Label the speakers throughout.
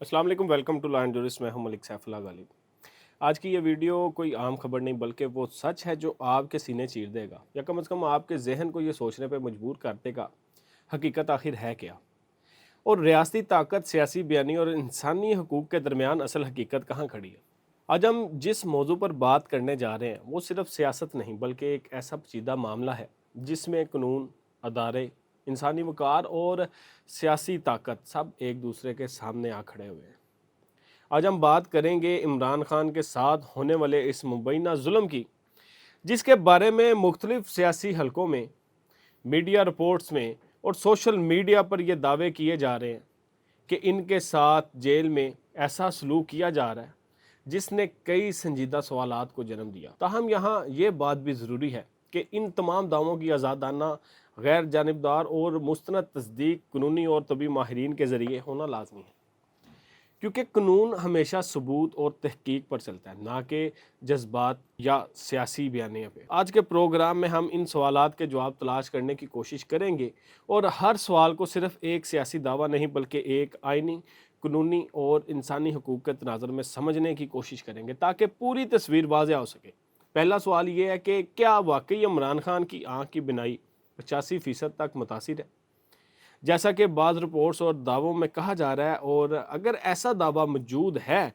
Speaker 1: अस्सलाम वालेकुम, welcome to law and jurist. मैं हूं मलिक सैफुल्लाह गालिब। आज की ये वीडियो कोई आम खबर नहीं बल्कि वो सच है जो आपके सीने चीर देगा या कम से कम आपके जहन को ये सोचने पे मजबूर कर देगा, हकीकत आखिर है क्या। और रियासती ताकत, सियासी बयानी और इंसानी हकूक़ के दरमियान असल हकीकत कहाँ खड़ी है। आज हम जिस मौजू पर बात करने जा रहे हैं वो सिर्फ सियासत नहीं बल्कि एक ऐसा पेचीदा मामला है जिसमें कानून, अदारे, इंसानी वक़ार और सियासी ताकत सब एक दूसरे के सामने आ खड़े हुए हैं। आज हम बात करेंगे इमरान खान के साथ होने वाले इस मुबैना जुल्म की, जिसके बारे में मुख्तलिफ सियासी हलकों में, मीडिया रिपोर्ट्स में और सोशल मीडिया पर ये दावे किए जा रहे हैं कि इनके साथ जेल में ऐसा सलूक किया जा रहा है जिसने कई संजीदा सवालात को जन्म दिया। ताहम यहाँ ये बात भी ज़रूरी है कि इन तमाम दावों की आज़ादाना, गैर जानिबदार और मुस्तनद तस्दीक कानूनी और तबी माहिरीन के ज़रिए होना लाजमी है, क्योंकि कानून हमेशा सबूत और तहकीक पर चलता है, ना कि जज्बात या सियासी बयानियों पे। आज के प्रोग्राम में हम इन सवालात के जवाब तलाश करने की कोशिश करेंगे और हर सवाल को सिर्फ एक सियासी दावा नहीं बल्कि एक आइनी, कानूनी और इंसानी हकूक़ के तनाज़ुर में समझने की कोशिश करेंगे ताकि पूरी तस्वीर वाज़ेह हो सके। पहला सवाल ये है कि क्या वाकई इमरान खान की आँख की बिनाई 85% तक मुतासिर है, जैसा कि बाज़ रिपोर्ट्स और दावों में कहा जा रहा है। और अगर ऐसा दावा मौजूद है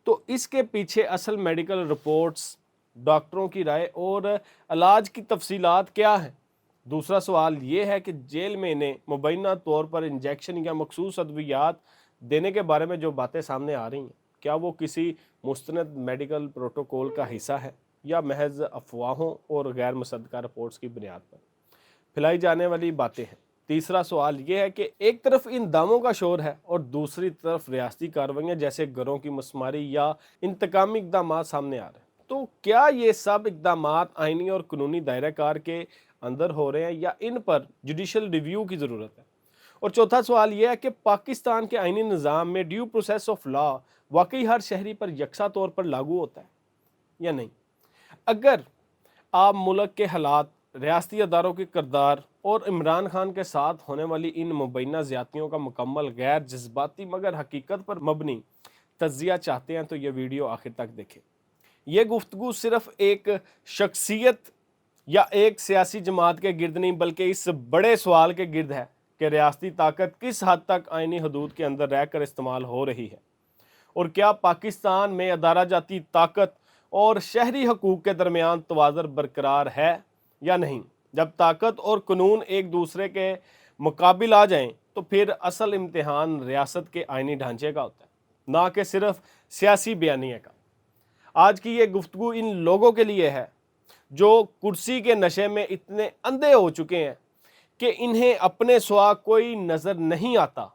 Speaker 1: तो इसके पीछे असल मेडिकल रिपोर्ट्स, डॉक्टरों की राय और इलाज की तफसीलात क्या हैं। दूसरा सवाल ये है कि जेल में इन्हें मुबैना तौर पर इंजेक्शन या मखसूस अद्वियात देने के बारे में जो बातें सामने आ रही हैं, क्या वो किसी मुस्तनद मेडिकल प्रोटोकॉल का हिस्सा है या महज अफवाहों और गैर मुसद्दका रिपोर्ट्स की बुनियाद पर फैलाई जाने वाली बातें हैं। तीसरा सवाल ये है कि एक तरफ इन दावों का शोर है और दूसरी तरफ रियासती कार्रवाइयाँ जैसे घरों की मसमारी या इंतकामी इकदाम सामने आ रहे हैं। तो क्या ये सब इकदाम आइनी और कानूनी दायरा कार के अंदर हो रहे हैं या इन पर जुडिशल रिव्यू की ज़रूरत है। और चौथा सवाल यह है कि पाकिस्तान के आइनी निज़ाम में ड्यू प्रोसेस ऑफ लॉ वाकई हर शहरी पर यकसा तौर पर लागू होता है या नहीं। अगर आप मुल्क के हालात, रियासती अदारों के किरदार और इमरान खान के साथ होने वाली इन मुबैना ज़्यादतियों का मुकम्मल गैर जज्बाती मगर हकीकत पर मबनी तज्ज़िया चाहते हैं तो ये वीडियो आखिर तक देखें। ये गुफ्तगू सिर्फ एक शख्सियत या एक सियासी जमात के गिर्द नहीं बल्कि इस बड़े सवाल के गिर्द है कि रियासती ताकत किस हद तक आइनी हदूद के अंदर रहकर इस्तेमाल हो रही है और क्या पाकिस्तान में अदारा जाती ताकत और शहरी हकूक़ के दरमियान तवाज़ुन बरकरार है या नहीं। जब ताकत और कानून एक दूसरे के मुकाबिल आ जाएं तो फिर असल इम्तिहान रियासत के आइनी ढांचे का होता है, ना कि सिर्फ सियासी बयानिए का। आज की ये गुफ्तगू इन लोगों के लिए है जो कुर्सी के नशे में इतने अंधे हो चुके हैं कि इन्हें अपने सिवा कोई नज़र नहीं आता।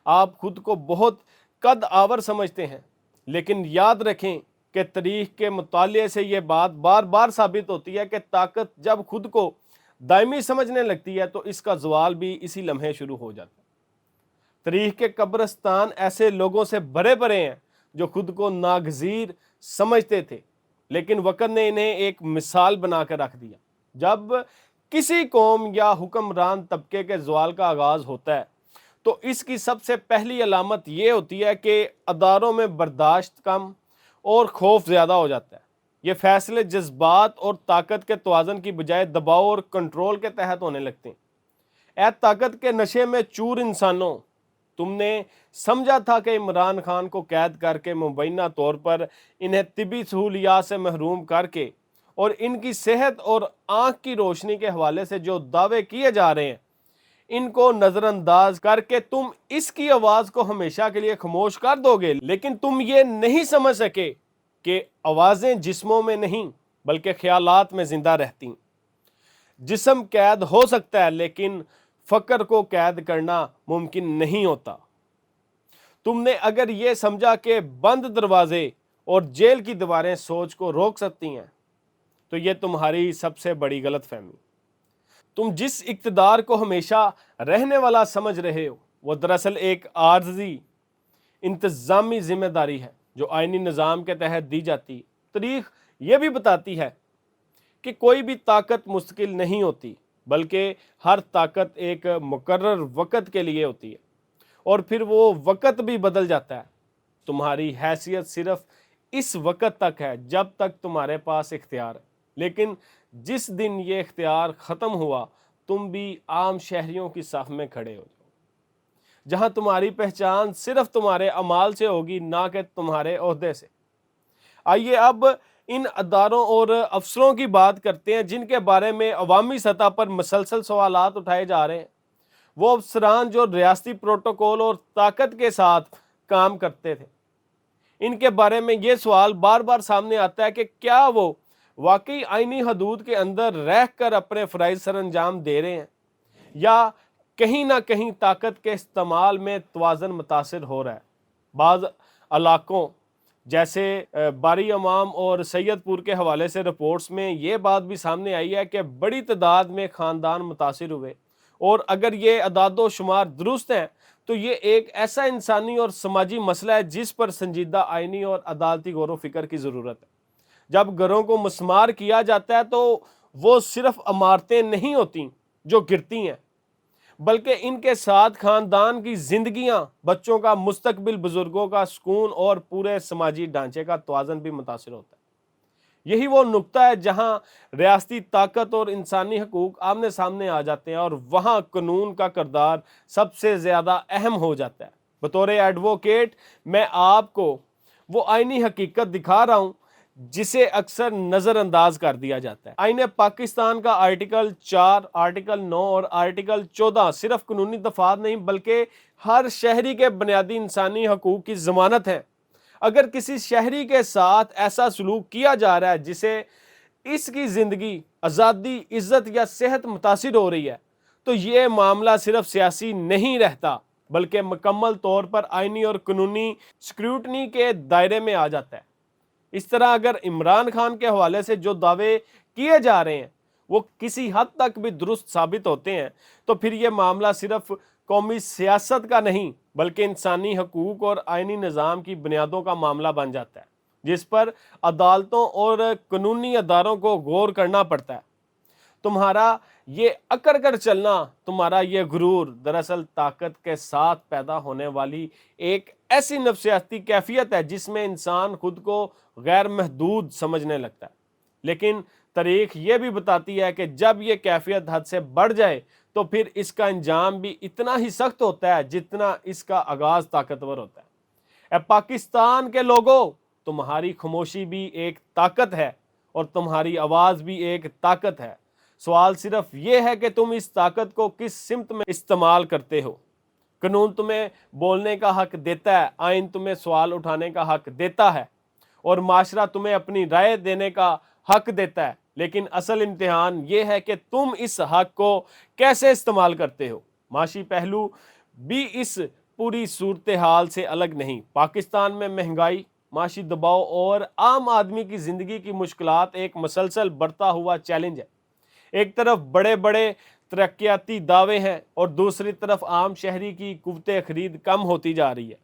Speaker 1: आप खुद को बहुत कद आवर समझते हैं, लेकिन याद रखें कि तारीख के मुताले से ये बात बार बार साबित होती है कि ताकत जब खुद को दायमी समझने लगती है तो इसका ज़वाल भी इसी लम्हे शुरू हो जाता है। तारीख के कब्रिस्तान ऐसे लोगों से भरे भरे हैं जो खुद को नागज़ीर समझते थे, लेकिन वक़्त ने इन्हें एक मिसाल बना कर रख दिया। जब किसी कौम या हुक्मरान तबके के ज़वाल का आगाज़ होता है तो इसकी सबसे पहली अलामत ये होती है कि अदारों में बर्दाश्त कम और खौफ ज़्यादा हो जाता है। ये फैसले जज्बात और ताकत के तवाज़ुन की बजाय दबाव और कंट्रोल के तहत होने लगते हैं। ए ताकत के नशे में चूर इंसानों, तुमने समझा था कि इमरान खान को कैद करके मुबैना तौर पर इन्हें तिबी सहूलियात से महरूम करके और इनकी सेहत और आँख की रोशनी के हवाले से जो दावे किए जा रहे हैं इनको नज़रअंदाज करके तुम इसकी आवाज़ को हमेशा के लिए खामोश कर दोगे। लेकिन तुम ये नहीं समझ सके कि आवाज़ें जिस्मों में नहीं बल्कि ख्यालात में ज़िंदा रहती। जिस्म कैद हो सकता है लेकिन फ़क्र को कैद करना मुमकिन नहीं होता। तुमने अगर ये समझा कि बंद दरवाजे और जेल की दीवारें सोच को रोक सकती हैं तो ये तुम्हारी सबसे बड़ी गलतफहमी। तुम जिस इक़्तिदार को हमेशा रहने वाला समझ रहे हो वो दरअसल एक आर्ज़ी इंतज़ामी ज़िम्मेदारी है जो आइनी निज़ाम के तहत दी जाती। तारीख़ ये भी बताती है कि कोई भी ताकत मुस्तकिल नहीं होती बल्कि हर ताकत एक मुकर्रर वक़्त के लिए होती है اور پھر وہ وقت بھی بدل جاتا ہے۔ تمہاری حیثیت صرف اس وقت تک ہے جب تک تمہارے پاس اختیار ہے، لیکن جس دن یہ اختیار ختم ہوا تم بھی عام شہریوں کی صف میں کھڑے ہو جاؤ، جہاں تمہاری پہچان صرف تمہارے اعمال سے ہوگی، نہ کہ تمہارے عہدے سے۔ آئیے اب ان اداروں اور افسروں کی بات کرتے ہیں جن کے بارے میں عوامی سطح پر مسلسل سوالات اٹھائے جا رہے ہیں۔ وہ افسران جو ریاستی پروٹوکول اور طاقت کے ساتھ کام کرتے تھے، ان کے بارے میں یہ سوال بار بار سامنے آتا ہے کہ کیا وہ واقعی آئینی حدود کے اندر رہ کر اپنے فرائض سر انجام دے رہے ہیں، یا کہیں نہ کہیں طاقت کے استعمال میں توازن متاثر ہو رہا ہے۔ بعض علاقوں جیسے باری امام اور سید پور کے حوالے سے رپورٹس میں یہ بات بھی سامنے آئی ہے کہ بڑی تعداد میں خاندان متاثر ہوئے، اور اگر یہ اعداد و شمار درست ہیں تو یہ ایک ایسا انسانی اور سماجی مسئلہ ہے جس پر سنجیدہ آئینی اور عدالتی غور و فکر کی ضرورت ہے۔ جب گھروں کو مسمار کیا جاتا ہے تو وہ صرف عمارتیں نہیں ہوتی جو گرتی ہیں، بلکہ ان کے ساتھ خاندان کی زندگیاں، بچوں کا مستقبل، بزرگوں کا سکون اور پورے سماجی ڈھانچے کا توازن بھی متاثر ہوتا ہے۔ یہی وہ نقطہ ہے جہاں ریاستی طاقت اور انسانی حقوق آمنے سامنے آ جاتے ہیں، اور وہاں قانون کا کردار سب سے زیادہ اہم ہو جاتا ہے۔ بطور ایڈوکیٹ میں آپ کو وہ آئینی حقیقت دکھا رہا ہوں جسے اکثر نظر انداز کر دیا جاتا ہے۔ آئین پاکستان کا آرٹیکل 4، آرٹیکل 9 اور آرٹیکل 14 صرف قانونی دفعات نہیں بلکہ ہر شہری کے بنیادی انسانی حقوق کی ضمانت ہے۔ اگر کسی شہری کے ساتھ ایسا سلوک کیا جا رہا ہے جسے اس کی زندگی، آزادی، عزت یا صحت متاثر ہو رہی ہے تو یہ معاملہ صرف سیاسی نہیں رہتا بلکہ مکمل طور پر آئینی اور قانونی سکروٹنی کے دائرے میں آ جاتا ہے۔ اس طرح اگر عمران خان کے حوالے سے جو دعوے کیے جا رہے ہیں وہ کسی حد تک بھی درست ثابت ہوتے ہیں تو پھر یہ معاملہ صرف قومی سیاست کا نہیں بلکہ انسانی حقوق اور آئینی نظام کی بنیادوں کا معاملہ بن جاتا ہے، جس پر عدالتوں اور قانونی اداروں کو غور کرنا پڑتا ہے۔ تمہارا یہ اکڑ کر چلنا، تمہارا یہ غرور دراصل طاقت کے ساتھ پیدا ہونے والی ایک ایسی نفسیاتی کیفیت ہے جس میں انسان خود کو غیر محدود سمجھنے لگتا ہے۔ لیکن تاریخ یہ بھی بتاتی ہے کہ جب یہ کیفیت حد سے بڑھ جائے تو پھر اس کا انجام بھی اتنا ہی سخت ہوتا ہے جتنا اس کا آغاز طاقتور ہوتا ہے۔ اے پاکستان کے لوگوں، تمہاری خاموشی بھی ایک طاقت ہے اور تمہاری آواز بھی ایک طاقت ہے۔ سوال صرف یہ ہے کہ تم اس طاقت کو کس سمت میں استعمال کرتے ہو۔ قانون تمہیں بولنے کا حق دیتا ہے، آئین تمہیں سوال اٹھانے کا حق دیتا ہے، اور معاشرہ تمہیں اپنی رائے دینے کا حق دیتا ہے، لیکن اصل امتحان یہ ہے کہ تم اس حق کو کیسے استعمال کرتے ہو۔ معاشی پہلو بھی اس پوری صورتحال سے الگ نہیں۔ پاکستان میں مہنگائی، معاشی دباؤ اور عام آدمی کی زندگی کی مشکلات ایک مسلسل بڑھتا ہوا چیلنج ہے۔ ایک طرف بڑے بڑے ترقیاتی دعوے ہیں اور دوسری طرف عام شہری کی قوت خرید کم ہوتی جا رہی ہے،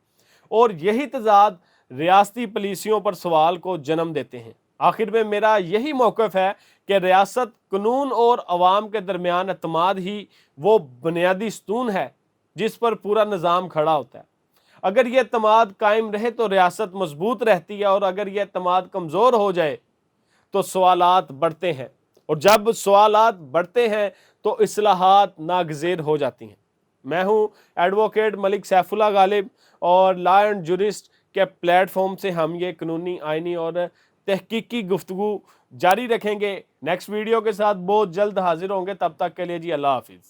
Speaker 1: اور یہی تضاد ریاستی پالیسیوں پر سوال کو جنم دیتے ہیں۔ آخر میں میرا یہی موقف ہے کہ ریاست، قانون اور عوام کے درمیان اعتماد ہی وہ بنیادی ستون ہے جس پر پورا نظام کھڑا ہوتا ہے۔ اگر یہ اعتماد قائم رہے تو ریاست مضبوط رہتی ہے، اور اگر یہ اعتماد کمزور ہو جائے تو سوالات بڑھتے ہیں، اور جب سوالات بڑھتے ہیں تو اصلاحات ناگزیر ہو جاتی ہیں۔ میں ہوں ایڈوکیٹ ملک سیف اللہ غالب، اور لا اینڈ جورسٹ کے پلیٹ فارم سے ہم یہ قانونی، آئینی اور تحقیقی گفتگو جاری رکھیں گے۔ نیکسٹ ویڈیو کے ساتھ بہت جلد حاضر ہوں گے، تب تک کے لیے جی اللہ حافظ۔